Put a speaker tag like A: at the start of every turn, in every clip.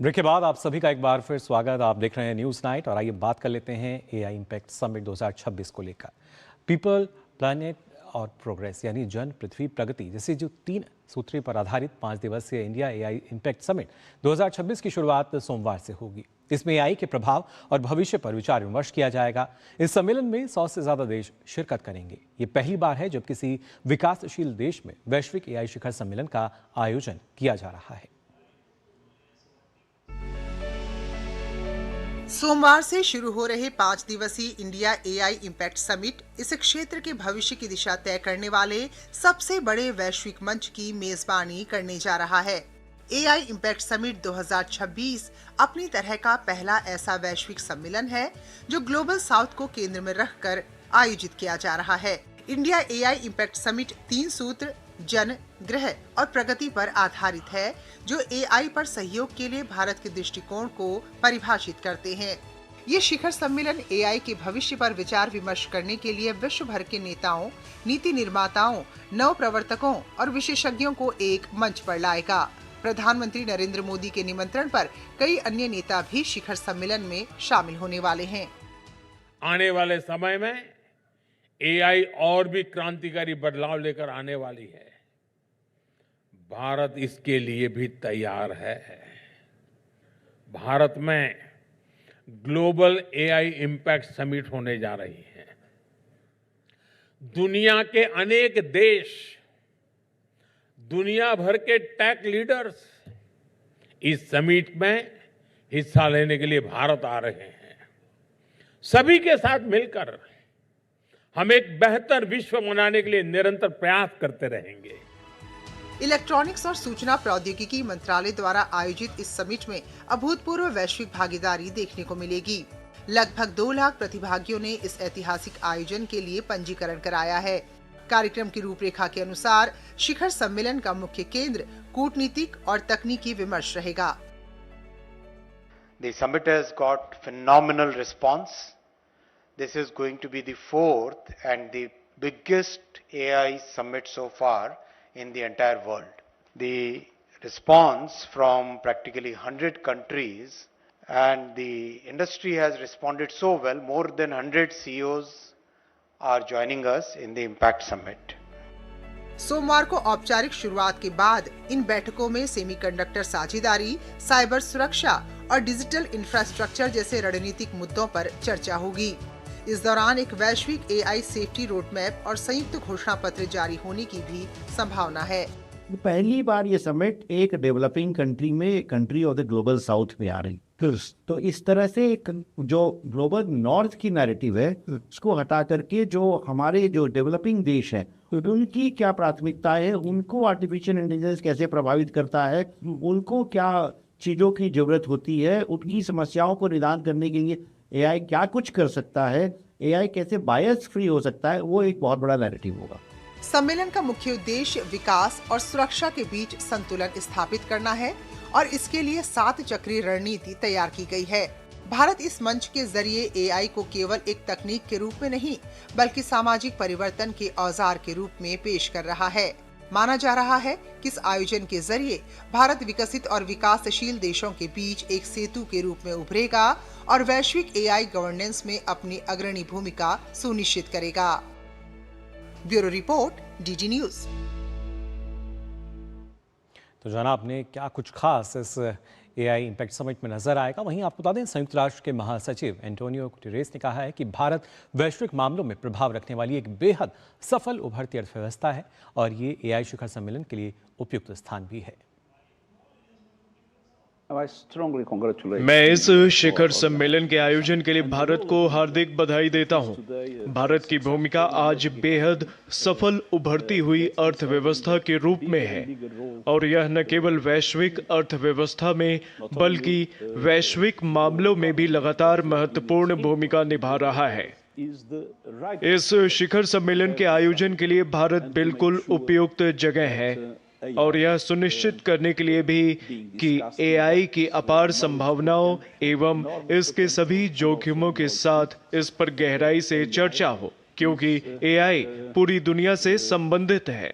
A: Break के बाद आप सभी का एक बार फिर स्वागत। आप देख रहे हैं न्यूज़ नाइट और आइए बात कर लेते हैं एआई इम्पैक्ट समिट 2026 को लेकर। पीपल, प्लैनेट और प्रोग्रेस यानी जन, पृथ्वी, प्रगति जैसे जो 3 सूत्रों पर आधारित 5 दिवसीय इंडिया एआई इम्पैक्ट समिट 2026 की शुरुआत सोमवार से होगी। इसमें एआई के प्रभाव और भविष्य पर विचार विमर्श किया जाएगा। इस सम्मेलन में 100 से ज्यादा देश शिरकत करेंगे। ये पहली बार है जब किसी विकासशील देश में वैश्विक एआई शिखर सम्मेलन का आयोजन किया जा रहा है।
B: सोमवार से शुरू हो रहे 5 दिवसीय इंडिया एआई इम्पैक्ट समिट इस क्षेत्र के भविष्य की दिशा तय करने वाले सबसे बड़े वैश्विक मंच की मेजबानी करने जा रहा है। एआई इम्पैक्ट समिट 2026 अपनी तरह का पहला ऐसा वैश्विक सम्मेलन है जो ग्लोबल साउथ को केंद्र में रखकर आयोजित किया जा रहा है। इंडिया एआई इम्पैक्ट समिट 3 सूत्र जन, गृह और प्रगति पर आधारित है, जो एआई पर सहयोग के लिए भारत के दृष्टिकोण को परिभाषित करते हैं। ये शिखर सम्मेलन एआई के भविष्य पर विचार विमर्श करने के लिए विश्व भर के नेताओं, नीति निर्माताओं, नव प्रवर्तकों और विशेषज्ञों को एक मंच पर लाएगा। प्रधानमंत्री नरेंद्र मोदी के निमंत्रण पर कई अन्य नेता भी शिखर सम्मेलन में शामिल होने वाले हैं।
C: आने वाले समय में एआई और भी क्रांतिकारी बदलाव लेकर आने वाली है। भारत इसके लिए भी तैयार है। भारत में ग्लोबल एआई इम्पैक्ट समिट होने जा रही है। दुनिया के अनेक देश, दुनिया भर के टेक लीडर्स इस समिट में हिस्सा लेने के लिए भारत आ रहे हैं। सभी के साथ मिलकर हम एक बेहतर विश्व बनाने के लिए निरंतर प्रयास करते रहेंगे।
B: इलेक्ट्रॉनिक्स और सूचना प्रौद्योगिकी मंत्रालय द्वारा आयोजित इस समिट में अभूतपूर्व वैश्विक भागीदारी देखने को मिलेगी। लगभग 2 लाख प्रतिभागियों ने इस ऐतिहासिक आयोजन के लिए पंजीकरण कराया है। कार्यक्रम की रूपरेखा के अनुसार शिखर सम्मेलन का मुख्य केंद्र कूटनीतिक और तकनीकी विमर्श रहेगा।
D: The summit has got phenomenal response. This is going to be the 4th and the biggest AI summit so far in the entire world. The response from practically 100 countries and the industry has responded so well. More than 100 CEOs are joining us in the Impact Summit.
B: सोमवार को औपचारिक शुरुआत के बाद इन बैठकों में semiconductor साझेदारी, cyber सुरक्षा और डिजिटल इंफ्रास्ट्रक्चर जैसे रणनीतिक मुद्दों पर चर्चा होगी। इस दौरान एक वैश्विक एआई सेफ्टी रोडमैप और संयुक्त घोषणा पत्र जारी होने की भी संभावना है।
E: पहली बार ये समिट एक डेवलपिंग कंट्री में, country of the global south में आ रही। तो इस तरह से एक जो ग्लोबल नॉर्थ की नैरेटिव है उसको हटा करके जो हमारे जो डेवलपिंग देश है उनकी क्या प्राथमिकता है, उनको आर्टिफिशियल इंटेलिजेंस कैसे प्रभावित करता है, उनको क्या चीज़ों की जरूरत होती है, उनकी समस्याओं को निदान करने के लिए एआई क्या कुछ कर सकता है, एआई कैसे बायस फ्री हो सकता है, वो एक बहुत बड़ा नैरेटिव होगा।
B: सम्मेलन का मुख्य उद्देश्य विकास और सुरक्षा के बीच संतुलन स्थापित करना है और इसके लिए 7 चक्रीय रणनीति तैयार की गई है। भारत इस मंच के जरिए एआई को केवल एक तकनीक के रूप में नहीं बल्कि सामाजिक परिवर्तन के औजार के रूप में पेश कर रहा है। माना जा रहा है कि इस आयोजन के जरिए भारत विकसित और विकासशील देशों के बीच एक सेतु के रूप में उभरेगा और वैश्विक एआई गवर्नेंस में अपनी अग्रणी भूमिका सुनिश्चित करेगा। Bureau report, DD news.
A: तो जाना आपने क्या कुछ खास इस एआई इम्पैक्ट समिट में नजर आएगा। वहीं आपको बता दें, संयुक्त राष्ट्र के महासचिव एंटोनियो गुटेरेस ने कहा है कि भारत वैश्विक मामलों में प्रभाव रखने वाली एक बेहद सफल उभरती अर्थव्यवस्था है और ये एआई शिखर सम्मेलन के लिए उपयुक्त स्थान भी है।
F: मैं इस शिखर सम्मेलन के आयोजन के लिए भारत को हार्दिक बधाई देता हूं। भारत की भूमिका आज बेहद सफल उभरती हुई अर्थव्यवस्था के रूप में है और यह न केवल वैश्विक अर्थव्यवस्था में बल्कि वैश्विक मामलों में भी लगातार महत्वपूर्ण भूमिका निभा रहा है। इस शिखर सम्मेलन के आयोजन के लिए भारत बिल्कुल उपयुक्त जगह है और यह सुनिश्चित करने के लिए भी कि एआई की अपार संभावनाओं एवं इसके सभी जोखिमों के साथ इस पर गहराई से चर्चा हो, क्योंकि एआई पूरी दुनिया से संबंधित है।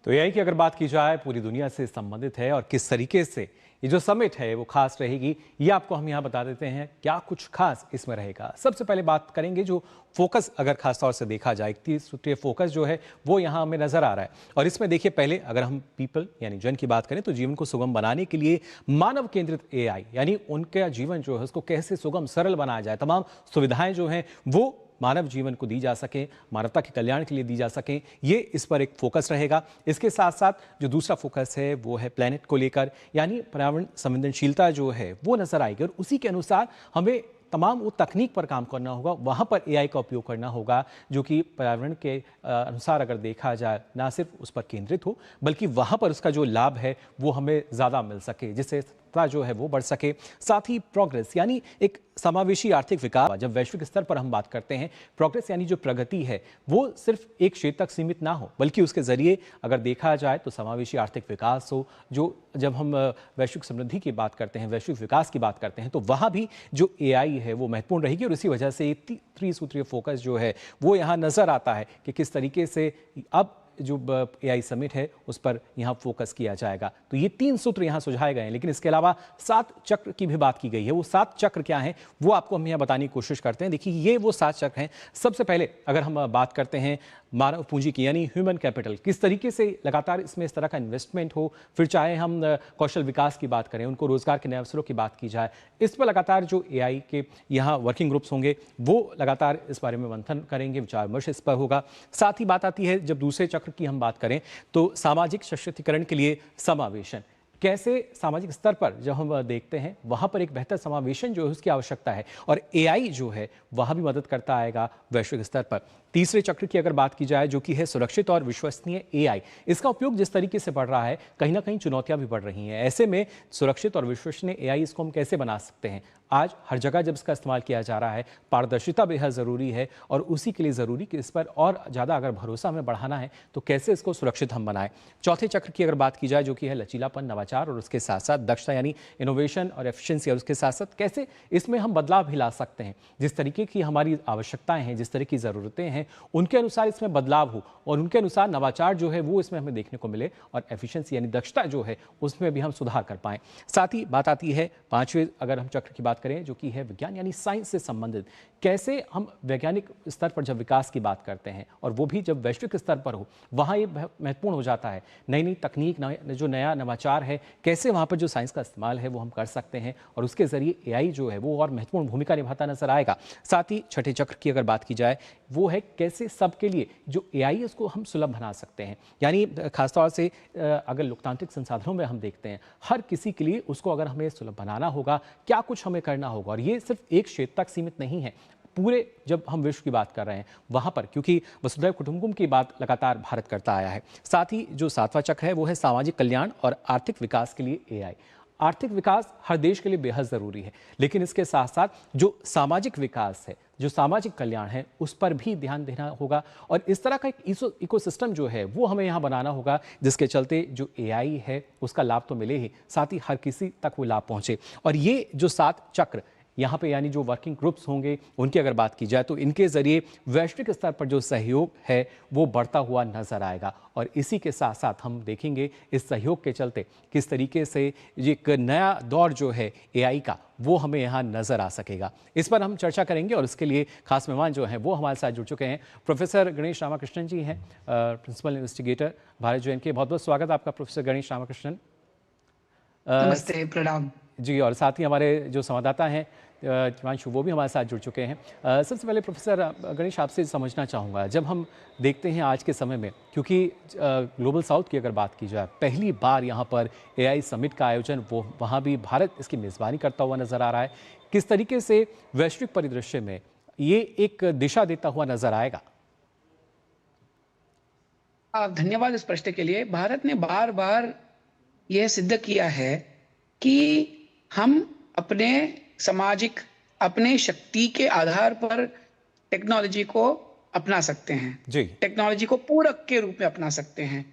A: तो एआई की अगर बात की जाए पूरी दुनिया से संबंधित है और किस तरीके से ये जो समिट है वो खास रहेगी, ये आपको हम यहाँ बता देते हैं क्या कुछ खास इसमें रहेगा। सबसे पहले बात करेंगे जो फोकस अगर खास तौर से देखा जाए, 30 सूत्रीय फोकस जो है वो यहाँ हमें नजर आ रहा है। और इसमें देखिए, पहले अगर हम पीपल यानी जन की बात करें तो जीवन को सुगम बनाने के लिए मानव केंद्रित एआई यानी उनका जीवन जो है उसको कैसे सुगम सरल बनाया जाए, तमाम सुविधाएं जो हैं वो मानव जीवन को दी जा सके, मानवता के कल्याण के लिए दी जा सके, ये इस पर एक फोकस रहेगा। इसके साथ साथ जो दूसरा फोकस है वो है प्लैनेट को लेकर, यानी पर्यावरण संवेदनशीलता जो है वो नजर आएगी और उसी के अनुसार हमें तमाम वो तकनीक पर काम करना होगा, वहाँ पर एआई का उपयोग करना होगा जो कि पर्यावरण के अनुसार अगर देखा जाए ना सिर्फ उस पर केंद्रित हो बल्कि वहाँ पर उसका जो लाभ है वो हमें ज़्यादा मिल सके, जिससे जो है वो बढ़ सके। साथ ही प्रोग्रेस यानी एक समावेशी आर्थिक विकास। जब वैश्विक स्तर पर हम बात करते हैं प्रोग्रेस यानी जो प्रगति है वो सिर्फ एक क्षेत्र तक सीमित ना हो बल्कि उसके जरिए अगर देखा जाए तो समावेशी आर्थिक विकास हो। जो जब हम वैश्विक समृद्धि की बात करते हैं, वैश्विक विकास की बात करते हैं तो वहाँ भी जो एआई है वो महत्वपूर्ण रहेगी और इसी वजह से ये त्रिसूत्रीय फोकस जो है वो यहाँ नजर आता है कि किस तरीके से अब जो एआई समिट है उस पर यहाँ फोकस किया जाएगा। तो ये 3 सूत्र यहाँ सुझाए गए हैं, लेकिन इसके अलावा 7 चक्र की भी बात की गई है। वो 7 चक्र क्या हैं वो आपको हम यहाँ बताने की कोशिश करते हैं। देखिए, ये वो 7 चक्र हैं। सबसे पहले अगर हम बात करते हैं मानव पूंजी की यानी ह्यूमन कैपिटल, किस तरीके से लगातार इसमें इस तरह का इन्वेस्टमेंट हो, फिर चाहे हम कौशल विकास की बात करें, उनको रोजगार के नए अवसरों की बात की जाए, इस पर लगातार जो एआई के यहाँ वर्किंग ग्रुप्स होंगे वो लगातार इस बारे में मंथन करेंगे, विचार विमर्श इस पर होगा। साथ ही बात आती है जब दूसरे चक्र की हम बात करें तो सामाजिक सशक्तिकरण के लिए समावेशन, कैसे सामाजिक स्तर पर जब हम देखते हैं वहां पर एक बेहतर समावेशन जो है उसकी आवश्यकता है और एआई जो है वहां भी मदद करता आएगा वैश्विक स्तर पर। तीसरे चक्र की अगर बात की जाए जो कि है सुरक्षित और विश्वसनीय एआई, इसका उपयोग जिस तरीके से बढ़ रहा है कहीं ना कहीं चुनौतियां भी बढ़ रही हैं। ऐसे में सुरक्षित और विश्वसनीय एआई इसको हम कैसे बना सकते हैं? आज हर जगह जब इसका इस्तेमाल किया जा रहा है पारदर्शिता बेहद ज़रूरी है और उसी के लिए ज़रूरी कि इस पर और ज़्यादा अगर भरोसा हमें बढ़ाना है तो कैसे इसको सुरक्षित हम बनाएं। चौथे चक्र की अगर बात की जाए जो कि है लचीलापन, नवाचार और उसके साथ साथ दक्षता यानी इनोवेशन और एफिशिएंसी, और उसके साथ साथ कैसे इसमें हम बदलाव भी ला सकते हैं, जिस तरीके की हमारी आवश्यकताएं हैं, जिस तरह की ज़रूरतें हैं उनके अनुसार इसमें बदलाव हो और उनके अनुसार नवाचार जो है वो इसमें हमें देखने को मिले और एफिशिएंसी यानी दक्षता जो है उसमें भी हम सुधार कर पाएं। साथ ही बात आती है पांचवें अगर हम चक्र की बात करें जो कि है विज्ञान यानी साइंस से संबंधित, कैसे हम वैज्ञानिक स्तर पर जब विकास की बात करते हैं और वो भी जब वैश्विक स्तर पर हो वहाँ ये महत्वपूर्ण हो जाता है। नई नई तकनीक, जो नया नवाचार है, कैसे वहाँ पर जो साइंस का इस्तेमाल है वो हम कर सकते हैं और उसके जरिए एआई जो है वो और महत्वपूर्ण भूमिका निभाता नजर आएगा। साथ ही छठे चक्र की अगर बात की जाए वो है कैसे सबके लिए जो एआई है उसको हम सुलभ बना सकते हैं, यानी खासतौर से अगर लोकतांत्रिक संसाधनों में हम देखते हैं हर किसी के लिए उसको अगर हमें सुलभ बनाना होगा, क्या कुछ हमें करना होगा। और ये सिर्फ एक क्षेत्र तक सीमित नहीं है, पूरे जब हम विश्व की बात कर रहे हैं वहां पर, क्योंकि वसुधैव कुटुंबकम की बात लगातार भारत करता आया है। साथ ही जो सातवां चक्र है वो है सामाजिक कल्याण और आर्थिक विकास के लिए एआई। आर्थिक विकास हर देश के लिए बेहद ज़रूरी है, लेकिन इसके साथ साथ जो सामाजिक विकास है, जो सामाजिक कल्याण है, उस पर भी ध्यान देना होगा और इस तरह का एक इकोसिस्टम जो है वो हमें यहाँ बनाना होगा जिसके चलते जो एआई है उसका लाभ तो मिले ही, साथ ही हर किसी तक वो लाभ पहुँचे। और ये जो 7 चक्र यहाँ पे यानी जो वर्किंग ग्रुप्स होंगे उनकी अगर बात की जाए तो इनके जरिए वैश्विक स्तर पर जो सहयोग है वो बढ़ता हुआ नजर आएगा और इसी के साथ साथ हम देखेंगे इस सहयोग के चलते किस तरीके से ये एक नया दौर जो है एआई का वो हमें यहाँ नजर आ सकेगा। इस पर हम चर्चा करेंगे और इसके लिए खास मेहमान जो हैं वो हमारे साथ जुड़ चुके हैं। प्रोफेसर गणेश रामाकृष्णन जी हैं, प्रिंसिपल इन्वेस्टिगेटर, भारत JN के। बहुत बहुत स्वागत आपका प्रोफेसर गणेश रामाकृष्णन।
G: नमस्ते, प्रणाम
A: जी। और साथ ही हमारे जो संवाददाता हैं हिमांशु वो भी हमारे साथ जुड़ चुके हैं। सबसे पहले प्रोफेसर गणेश आपसे समझना चाहूँगा, जब हम देखते हैं आज के समय में, क्योंकि ग्लोबल साउथ की अगर बात की जाए पहली बार यहाँ पर एआई समिट का आयोजन वो वहाँ भी भारत इसकी मेज़बानी करता हुआ नज़र आ रहा है, किस तरीके से वैश्विक परिदृश्य में ये एक दिशा देता हुआ नज़र आएगा?
G: धन्यवाद इस प्रश्न के लिए। भारत ने बार बार यह सिद्ध किया है कि हम अपने सामाजिक, अपने शक्ति के आधार पर टेक्नोलॉजी को अपना सकते हैं
A: जी।
G: टेक्नोलॉजी को पूरक के रूप में अपना सकते हैं।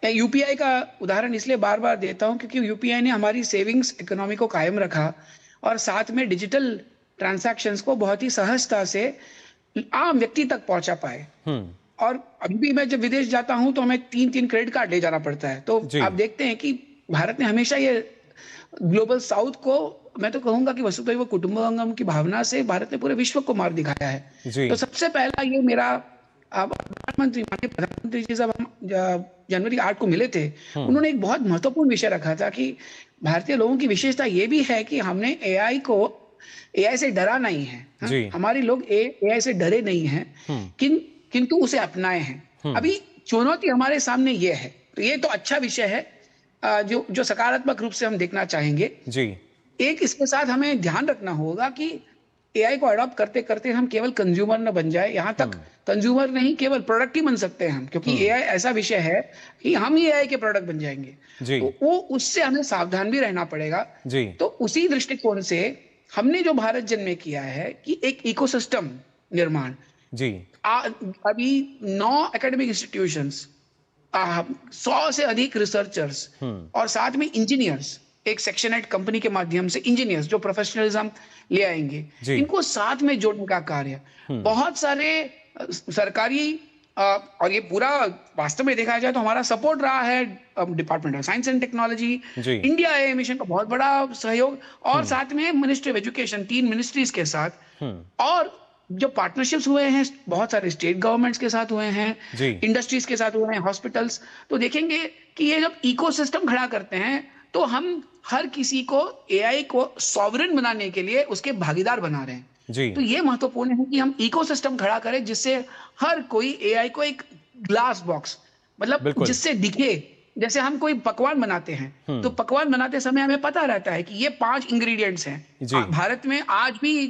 G: यूपीआई का उदाहरण इसलिए बार बार देता हूं क्योंकि यूपीआई ने हमारी सेविंग्स इकोनॉमी को कायम रखा और साथ में डिजिटल ट्रांजैक्शंस को बहुत ही सहजता से आम व्यक्ति तक पहुंचा पाए। और अभी भी मैं जब विदेश जाता हूं तो हमें 3-3 क्रेडिट कार्ड ले जाना पड़ता है। तो
A: जी।
G: आप देखते हैं कि भारत ने हमेशा ये ग्लोबल साउथ को, मैं तो कहूंगा कि वसुधैव कुटुंबकम की भावना से भारत ने पूरे विश्व को मार दिखाया है।
A: जी।
G: तो सबसे पहला ये मेरा प्रधानमंत्री, माननीय प्रधानमंत्री जी, जब हम जनवरी 8 को मिले थे, उन्होंने एक बहुत महत्वपूर्ण विषय रखा था कि भारतीय लोगों की विशेषता ये भी है कि हमने एआई से डरा नहीं है।
A: जी।
G: हमारे लोग एआई से डरे नहीं हैं, किंतु उसे अपनाए हैं। अभी चुनौती हमारे सामने ये है, तो ये तो अच्छा विषय है जो सकारात्मक रूप से हम देखना चाहेंगे।
A: जी।
G: एक इसके साथ हमें ध्यान रखना होगा कि एआई को अडॉप्ट करते करते हम केवल कंज्यूमर न बन जाए। यहाँ तक कंज्यूमर नहीं, केवल प्रोडक्ट ही बन सकते हैं हम, क्योंकि एआई ऐसा विषय है कि हम ही एआई के प्रोडक्ट बन जाएंगे।
A: जी।
G: तो वो उससे हमें सावधान भी रहना पड़ेगा।
A: जी।
G: तो उसी दृष्टिकोण से हमने जो भारत जन में किया है कि एक इकोसिस्टम निर्माण।
A: जी।
G: अभी 9 एकेडमिक इंस्टीट्यूशंस, 100 से अधिक रिसर्चर्स और साथ में इंजीनियर्स, एक सेक्शन 8 कंपनी के माध्यम से इंजीनियर्स जो प्रोफेशनलिज्म ले आएंगे, इनको साथ में जोड़ने का कार्य। बहुत सारे सरकारी और ये पूरा वास्तव में देखा जाए तो हमारा सपोर्ट रहा है department of science and technology, India AI mission का बहुत बड़ा सहयोग, और साथ में मिनिस्ट्री ऑफ एजुकेशन, 3 मिनिस्ट्रीज के साथ। और जो पार्टनरशिप्स हुए हैं बहुत सारे स्टेट गवर्नमेंट्स के साथ हुए हैं, इंडस्ट्रीज के साथ हुए हैं, हॉस्पिटल्स। तो देखेंगे कि ये जब इकोसिस्टम खड़ा करते हैं तो हम हर किसी को एआई को सॉवरेन बनाने के लिए उसके भागीदार बना रहे हैं।
A: जी।
G: तो ये महत्वपूर्ण है कि हम इकोसिस्टम खड़ा करें जिससे हर कोई एआई को एक ग्लास बॉक्स, मतलब जिससे दिखे, जैसे हम कोई पकवान बनाते हैं तो पकवान बनाते समय हमें पता रहता है कि ये 5 इंग्रेडिएंट्स हैं। भारत में आज भी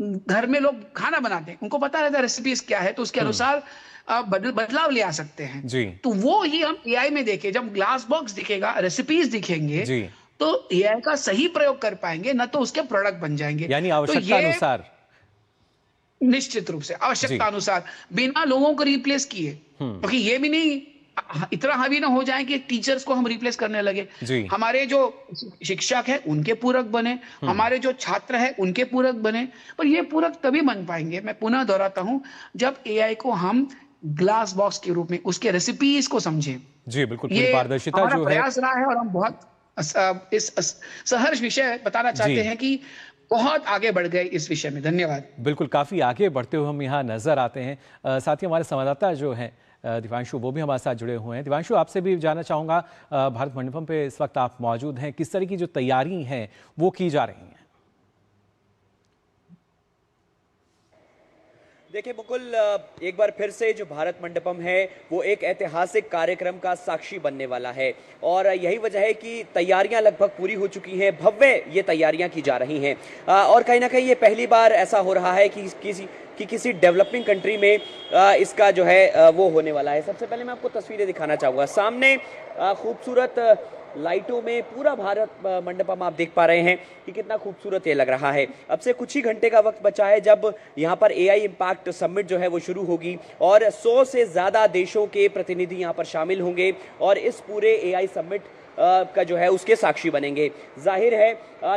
G: घर में लोग खाना बनाते हैं, उनको पता रहता है रेसिपीज क्या है, तो उसके अनुसार बदलाव ले आ सकते हैं।
A: जी।
G: तो वो ही हम एआई में देखें, जब ग्लास बॉक्स दिखेगा, रेसिपीज दिखेंगे, तो एआई का सही प्रयोग कर पाएंगे, न तो उसके प्रोडक्ट बन जाएंगे।
A: यानी आवश्यकता अनुसार,
G: निश्चित रूप से आवश्यकता अनुसार, बिना लोगों को रिप्लेस किए, क्योंकि ये भी नहीं इतना हावी ना हो जाए कि टीचर्स को हम रिप्लेस करने लगे। हमारे जो शिक्षक है उनके पूरक बने, हमारे जो छात्र है उनके पूरक बने, पर ये पूरक तभी बन पाएंगे, मैं पुनः दोहराता हूं, जब एआई को हम ग्लास बॉक्स के रूप में उसके रेसिपीज को समझें।
A: जी बिल्कुल, पूरी पारदर्शिता जो है,
G: प्रयास रहा है और हम बहुत इस सहर्ष विषय बताना चाहते हैं कि बहुत आगे बढ़ गए इस विषय में। धन्यवाद।
A: बिल्कुल, काफी आगे बढ़ते हुए हम यहाँ नजर आते हैं। साथ ही हमारे संवाददाता जो हैं दिव्यांशु, वो भी हमारे साथ जुड़े हुए हैं। दिव्यांशु, आपसे भी जानना चाहूँगा, भारत मंडपम पे इस वक्त आप मौजूद हैं, किस तरह की जो तैयारी हैं वो की जा रही हैं?
H: देखिए मुकुल, एक बार फिर से जो भारत मंडपम है वो एक ऐतिहासिक कार्यक्रम का साक्षी बनने वाला है, और यही वजह है कि तैयारियां लगभग पूरी हो चुकी हैं, भव्य ये तैयारियां की जा रही हैं। और कहीं ना कहीं ये पहली बार ऐसा हो रहा है कि किसी डेवलपिंग कंट्री में इसका जो है वो होने वाला है। सबसे पहले मैं आपको तस्वीरें दिखाना चाहूँगा। सामने खूबसूरत लाइटों में पूरा भारत मंडपम आप देख पा रहे हैं कि कितना खूबसूरत ये लग रहा है। अब से कुछ ही घंटे का वक्त बचा है जब यहाँ पर एआई इम्पैक्ट समिट जो है वो शुरू होगी, और 100 से ज़्यादा देशों के प्रतिनिधि यहाँ पर शामिल होंगे और इस पूरे एआई समिट का जो है उसके साक्षी बनेंगे। जाहिर है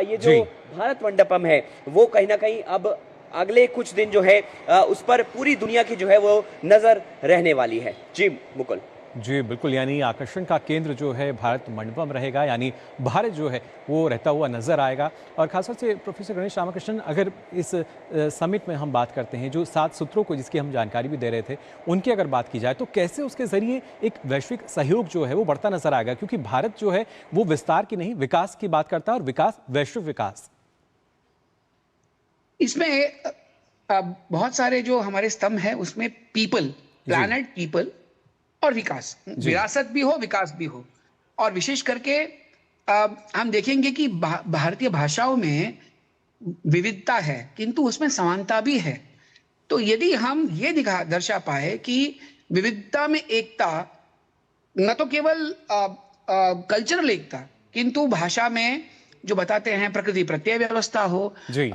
H: ये जो भारत मंडपम है वो कहीं ना कहीं अब अगले कुछ दिन जो है उस पर पूरी दुनिया की जो है वो नज़र रहने वाली है। जी मुकुल।
A: जी बिल्कुल, यानी आकर्षण का केंद्र जो है भारत मंडपम रहेगा, यानी भारत जो है वो रहता हुआ नजर आएगा। और खासतौर से प्रोफेसर गणेश रामकृष्णन, अगर इस समिट में हम बात करते हैं, जो 7 सूत्रों को जिसकी हम जानकारी भी दे रहे थे, उनकी अगर बात की जाए तो कैसे उसके जरिए एक वैश्विक सहयोग जो है वो बढ़ता नजर आएगा? क्योंकि भारत जो है वो विस्तार की नहीं, विकास की बात करता है, और विकास, वैश्विक विकास।
G: इसमें बहुत सारे जो हमारे स्तंभ है उसमें पीपल, प्लैनेट, पीपल और विकास, विरासत भी हो, विकास भी हो। और विशेष करके हम देखेंगे कि भारतीय भाषाओं में विविधता है किंतु उसमें समानता भी है। तो यदि हम ये दर्शा पाए कि विविधता में एकता, न तो केवल कल्चरल एकता, किंतु भाषा में जो बताते हैं प्रकृति प्रत्यय व्यवस्था हो,
A: जी।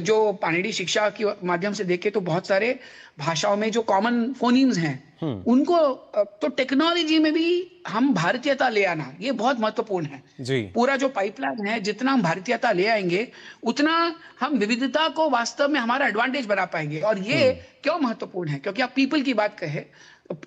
G: जो पाणिनि शिक्षा के माध्यम से देखे तो बहुत सारे भाषाओं में जो कॉमन फोनीम्स हैं उनको, तो टेक्नोलॉजी में भी हम भारतीयता ले आना ये बहुत महत्वपूर्ण है
A: जी।
G: पूरा जो पाइपलाइन है, जितना हम भारतीयता ले आएंगे उतना हम विविधता को वास्तव में हमारा एडवांटेज बना पाएंगे। और ये क्यों महत्वपूर्ण है, क्योंकि आप पीपल की बात कहे,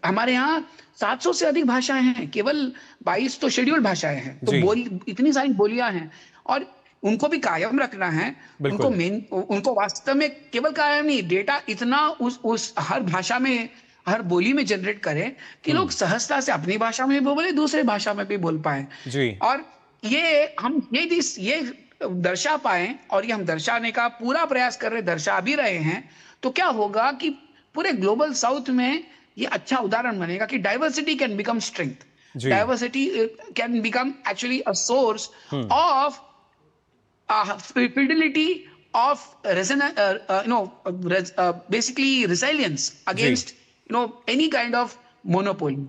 G: हमारे यहाँ 700 से अधिक भाषाएं हैं, केवल 22 तो शेड्यूल्ड भाषाएं हैं, तो इतनी सारी बोलियां हैं और उनको भी कायम रखना है। उनको वास्तव में केवल कायम नहीं, डेटा इतना उस हर भाषा में, हर बोली में जनरेट करें कि लोग सहजता से अपनी भाषा में भी बोले, दूसरे भाषा में भी बोल पाए जी। और ये हम ये दर्शा पाए, और ये हम दर्शाने का पूरा प्रयास कर रहे, दर्शा भी रहे हैं, तो क्या होगा कि पूरे ग्लोबल साउथ में ये अच्छा उदाहरण बनेगा कि diversity can become strength, diversity can become actually a source of fidelity of basically resilience against any kind of monopoly।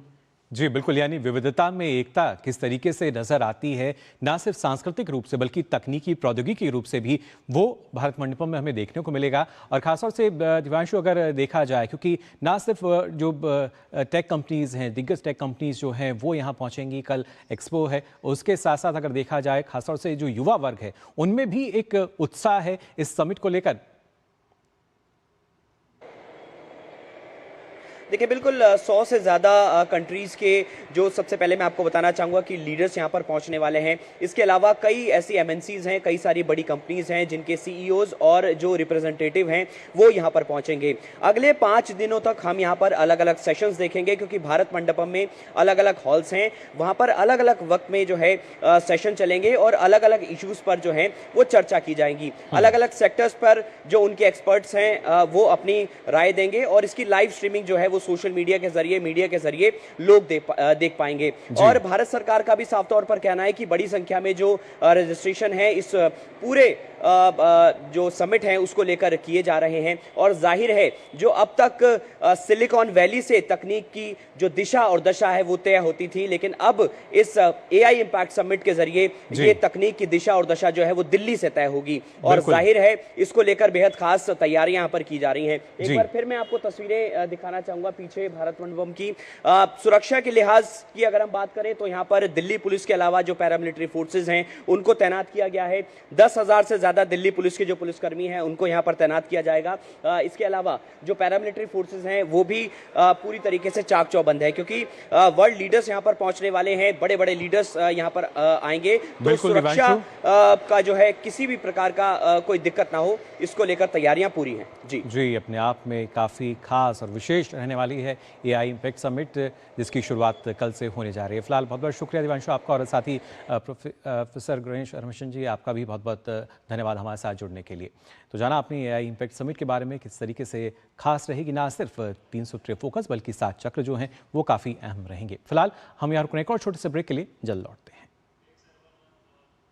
A: जी बिल्कुल, यानी विविधता में एकता किस तरीके से नजर आती है, ना सिर्फ सांस्कृतिक रूप से बल्कि तकनीकी प्रौद्योगिकी रूप से भी, वो भारत मंडपम में हमें देखने को मिलेगा। और खासतौर से दिव्यांशु अगर देखा जाए, क्योंकि ना सिर्फ जो टेक कंपनीज हैं, दिग्गज टेक कंपनीज जो हैं वो यहाँ पहुँचेंगी, कल एक्सपो है, उसके साथ साथ अगर देखा जाए खासतौर से जो युवा वर्ग है उनमें भी एक उत्साह है इस समिट को लेकर।
H: देखिए बिल्कुल 100 से ज़्यादा कंट्रीज़ के जो सबसे पहले मैं आपको बताना चाहूँगा कि लीडर्स यहाँ पर पहुँचने वाले हैं। इसके अलावा कई ऐसी एमएनसीज़ हैं, कई सारी बड़ी कंपनीज़ हैं जिनके सीईओज़ और जो रिप्रेजेंटेटिव हैं वो यहाँ पर पहुँचेंगे। अगले 5 दिनों तक हम यहाँ पर अलग अलग सेशंस देखेंगे, क्योंकि भारत मंडपम में अलग अलग हॉल्स हैं, वहाँ पर अलग अलग वक्त में जो है सेशन चलेंगे और अलग अलग इशूज़ पर जो है वो चर्चा की जाएंगी। अलग अलग सेक्टर्स पर जो उनके एक्सपर्ट्स हैं वो अपनी राय देंगे और इसकी लाइव स्ट्रीमिंग जो है सोशल मीडिया के जरिए लोग देख पाएंगे। और भारत सरकार का भी साफ तौर पर कहना है कि बड़ी संख्या में जो रजिस्ट्रेशन है इस पूरे जो समिट है उसको लेकर किए जा रहे हैं। और जाहिर है जो अब तक सिलिकॉन वैली से तकनीक की जो दिशा और दशा है वो तय होती थी, लेकिन अब इस एआई इंपैक्ट समिट के जरिए ये तकनीक की दिशा और दशा जो है वो दिल्ली से तय होगी। और जाहिर है इसको लेकर बेहद खास तैयारियां यहाँ पर की जा रही हैं। एक बार फिर मैं आपको तस्वीरें दिखाना चाहूंगा पीछे भारत मंडपम की। सुरक्षा के लिहाज की अगर हम बात करें तो यहाँ पर दिल्ली पुलिस के अलावा जो पैरामिलिट्री फोर्सेज हैं उनको तैनात किया गया है। 10,000 से ज्यादा दिल्ली पुलिस के जो पुलिसकर्मी हैं उनको यहाँ पर तैनात किया जाएगा। इसके अलावा जो पैरामिलिट्री फोर्सेज हैं वो भी पूरी तरीके से चाक चौबंद है, क्योंकि वर्ल्ड लीडर्स यहाँ पर पहुंचने वाले हैं, बड़े बड़े लीडर्स यहाँ पर आएंगे। तो सुरक्षा का जो है किसी भी प्रकार का कोई दिक्कत ना हो, इसको लेकर तैयारियां पूरी हैं। जी
A: अपने आप में काफी खास और विशेष रहने वाली है एआई इंपैक्ट समिट, जिसकी शुरुआत कल से होने जा रही है। फिलहाल बहुत बहुत शुक्रिया दिव्यांशु आपका, और साथ ही प्रोफेसर गणेश हरमिशन जी आपका भी बहुत बहुत धन्यवाद हमारे साथ जुड़ने के लिए। तो जाना अपनी एआई इंपैक्ट समिट के बारे में किस तरीके से खास रहेगी, ना सिर्फ 3 सूत्रीय फोकस बल्कि 7 चक्र जो हैं वो काफ़ी अहम रहेंगे। फिलहाल हम यहाँ रुकने एक और छोटे से ब्रेक के लिए जल्द लौटते हैं।